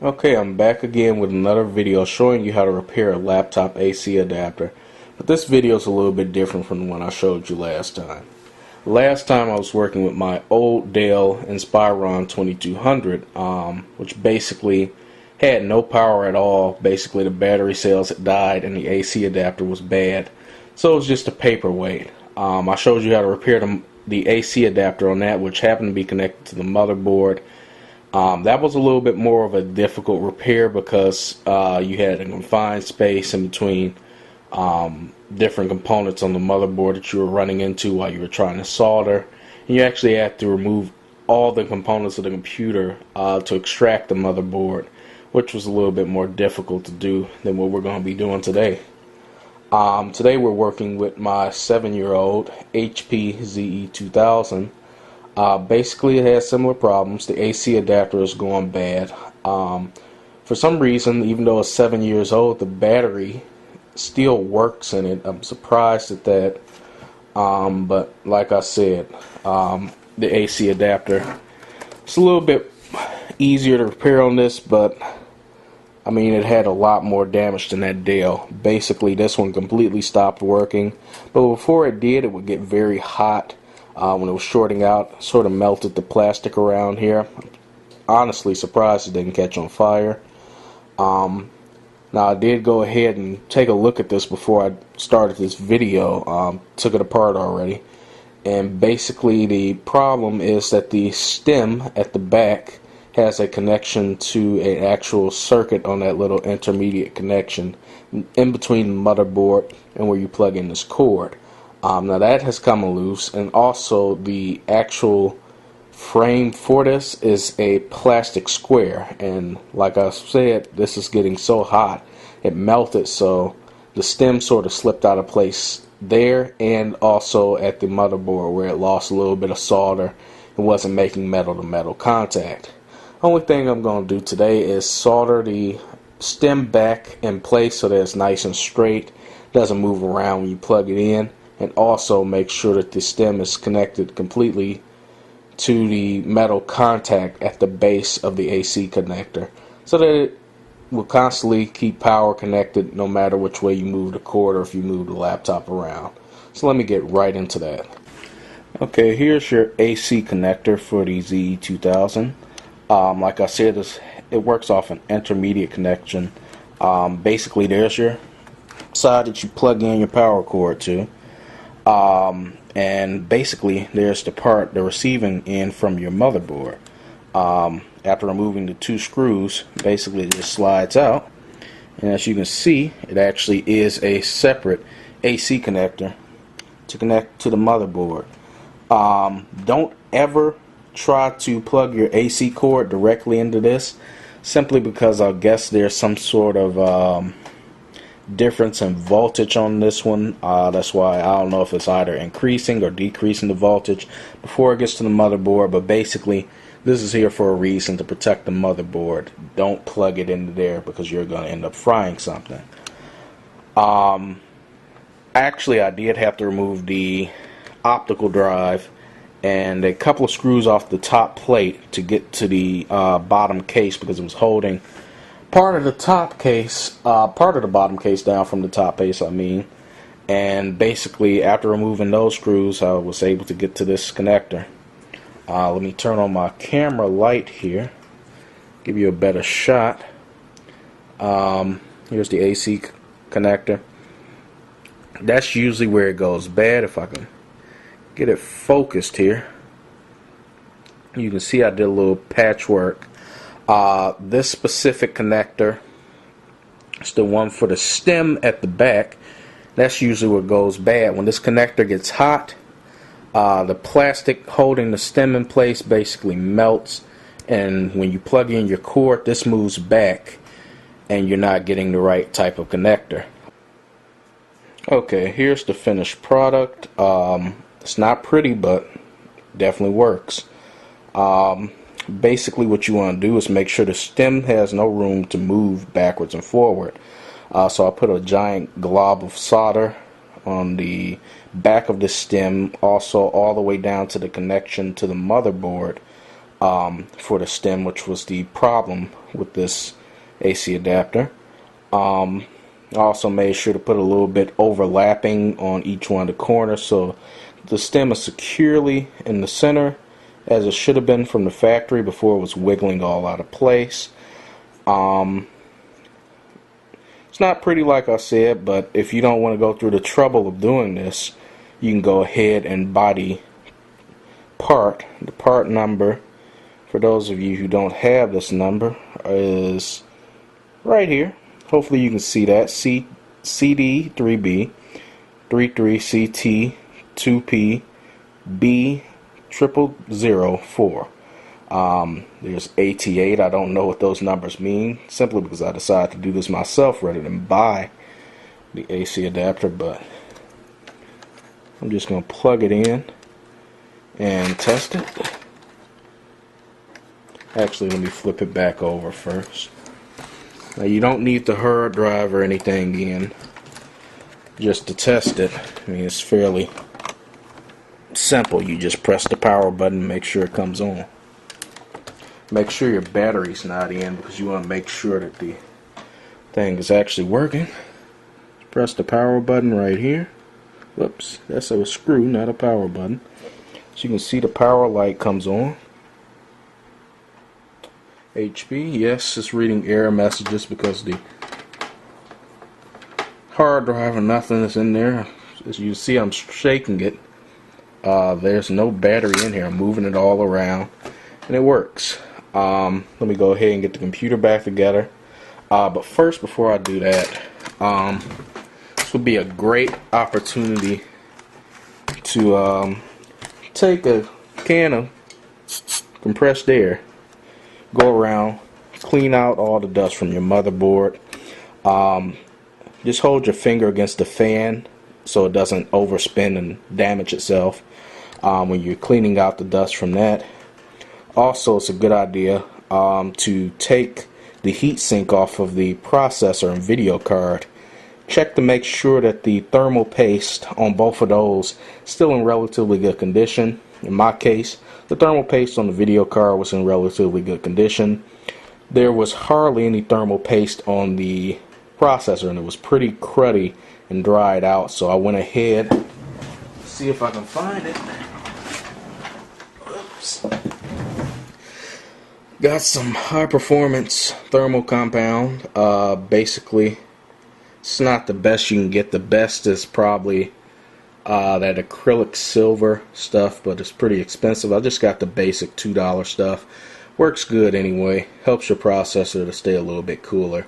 Okay, I'm back again with another video showing you how to repair a laptop AC adapter. But this video is a little bit different from the one I showed you last time. Last time I was working with my old Dell Inspiron 2200, which basically had no power at all. Basically the battery cells had died and the AC adapter was bad. So it was just a paperweight. I showed you how to repair the AC adapter on that, which happened to be connected to the motherboard. That was a little bit more of a difficult repair because you had a confined space in between different components on the motherboard that you were running into while you were trying to solder. And you actually had to remove all the components of the computer to extract the motherboard, which was a little bit more difficult to do than what we're going to be doing today. Today we're working with my 7-year-old HP ZE2000. Basically it has similar problems. The AC adapter is going bad. For some reason, even though it's 7 years old, the battery still works in it. I'm surprised at that. But like I said, the AC adapter, it's a little bit easier to repair on this, but I mean, it had a lot more damage than that Dell. Basically, this one completely stopped working. But before it did, it would get very hot. When it was shorting out, sort of melted the plastic around here. Honestly surprised it didn't catch on fire. Now I did go ahead and take a look at this before I started this video. Took it apart already, and basically the problem is that the stem at the back has a connection to an actual circuit on that little intermediate connection in between the motherboard and where you plug in this cord. Now that has come loose, and also the actual frame for this is a plastic square, and like I said, this is getting so hot it melted, so the stem sort of slipped out of place there, and also at the motherboard where it lost a little bit of solder and wasn't making metal to metal contact. Only thing I'm going to do today is solder the stem back in place so that it's nice and straight, doesn't move around when you plug it in, and also make sure that the stem is connected completely to the metal contact at the base of the AC connector, so that it will constantly keep power connected no matter which way you move the cord or if you move the laptop around. So let me get right into that. Okay, here's your AC connector for the ZE2000. Like I said, it works off an intermediate connection. Basically, there's your side that you plug in your power cord to. And basically there's the receiving end from your motherboard. After removing the two screws, basically it just slides out, and as you can see, it actually is a separate AC connector to connect to the motherboard. Don't ever try to plug your AC cord directly into this, simply because I guess there's some sort of difference in voltage on this one. That's why I don't know if it's either increasing or decreasing the voltage before it gets to the motherboard, but basically this is here for a reason, to protect the motherboard. Don't plug it into there because you're going to end up frying something. Actually, I did have to remove the optical drive and a couple of screws off the top plate to get to the bottom case, because it was holding part of the top case, part of the bottom case down from the top case, I mean. And basically, after removing those screws, I was able to get to this connector. Let me turn on my camera light here, give you a better shot. Here's the AC connector. That's usually where it goes bad. If I can get it focused here, you can see I did a little patchwork. This specific connector is the one for the stem at the back. That's usually what goes bad. When this connector gets hot, the plastic holding the stem in place basically melts, and when you plug in your cord, this moves back and you're not getting the right type of connector. Okay, here's the finished product. It's not pretty, but definitely works. Basically what you want to do is make sure the stem has no room to move backwards and forward. So I put a giant glob of solder on the back of the stem, also all the way down to the connection to the motherboard. for the stem, which was the problem with this AC adapter. I also made sure to put a little bit overlapping on each one of the corners so the stem is securely in the center as it should have been from the factory before it was wiggling all out of place. It's not pretty, like I said, but if you don't want to go through the trouble of doing this, you can go ahead and buy the part number. For those of you who don't have this number, is right here. Hopefully you can see that. CD3B 33CT 2P B 0004. There's 88. I don't know what those numbers mean, simply because I decided to do this myself rather than buy the AC adapter. But I'm just going to plug it in and test it. Actually, let me flip it back over first. Now, you don't need the hard drive or anything in just to test it. I mean, it's fairly simple. You just press the power button and make sure it comes on. Make sure your battery's not in, because you want to make sure that the thing is actually working. Press the power button right here. Whoops, that's a screw, not a power button. So you can see the power light comes on. HP, yes, it's reading error messages because the hard drive and nothing is in there. As you see, I'm shaking it. There's no battery in here. I'm moving it all around, and it works. Let me go ahead and get the computer back together. But first, before I do that, this would be a great opportunity to take a can of compressed air, go around, clean out all the dust from your motherboard. Just hold your finger against the fan so it doesn't overspin and damage itself when you're cleaning out the dust from that. Also, it's a good idea to take the heatsink off of the processor and video card. Check to make sure that the thermal paste on both of those still in relatively good condition. In my case, the thermal paste on the video card was in relatively good condition. There was hardly any thermal paste on the processor, and it was pretty cruddy and dried out, so I went ahead to see if I can find it. Oops. Got some high performance thermal compound. Basically, it's not the best you can get. The best is probably that acrylic silver stuff, but it's pretty expensive. I just got the basic $2 stuff. Works good anyway. Helps your processor to stay a little bit cooler.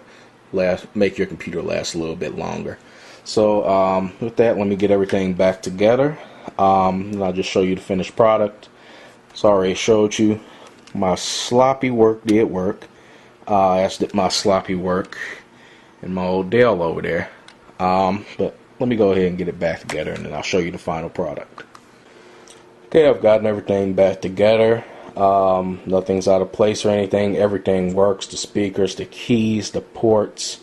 Make your computer last a little bit longer. So with that, let me get everything back together. And I'll just show you the finished product. So I already showed you my sloppy work did work. As did my sloppy work in my old Dell over there. But let me go ahead and get it back together, and then I'll show you the final product. Okay, I've gotten everything back together. Nothing's out of place or anything. Everything works. The speakers, the keys, the ports,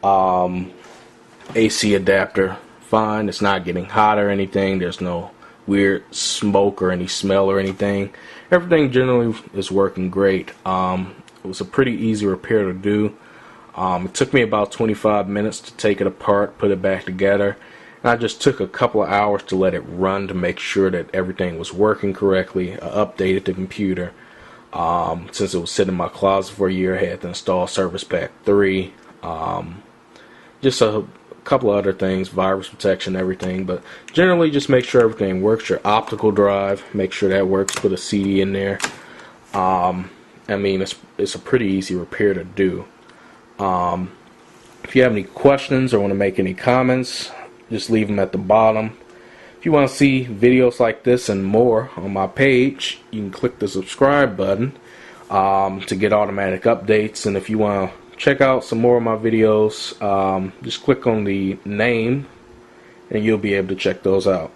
AC adapter, fine. It's not getting hot or anything. There's no weird smoke or any smell or anything. Everything generally is working great. It was a pretty easy repair to do. It took me about 25 minutes to take it apart, put it back together, and I just took a couple of hours to let it run to make sure that everything was working correctly. I updated the computer. Since it was sitting in my closet for a year, I had to install Service Pack 3. Just a couple of other things, virus protection, everything, but generally just make sure everything works. Your optical drive, make sure that works. Put a CD in there. I mean, it's a pretty easy repair to do. If you have any questions or want to make any comments, just leave them at the bottom. If you want to see videos like this and more on my page, you can click the subscribe button to get automatic updates. And if you want to check out some more of my videos, just click on the name and you'll be able to check those out.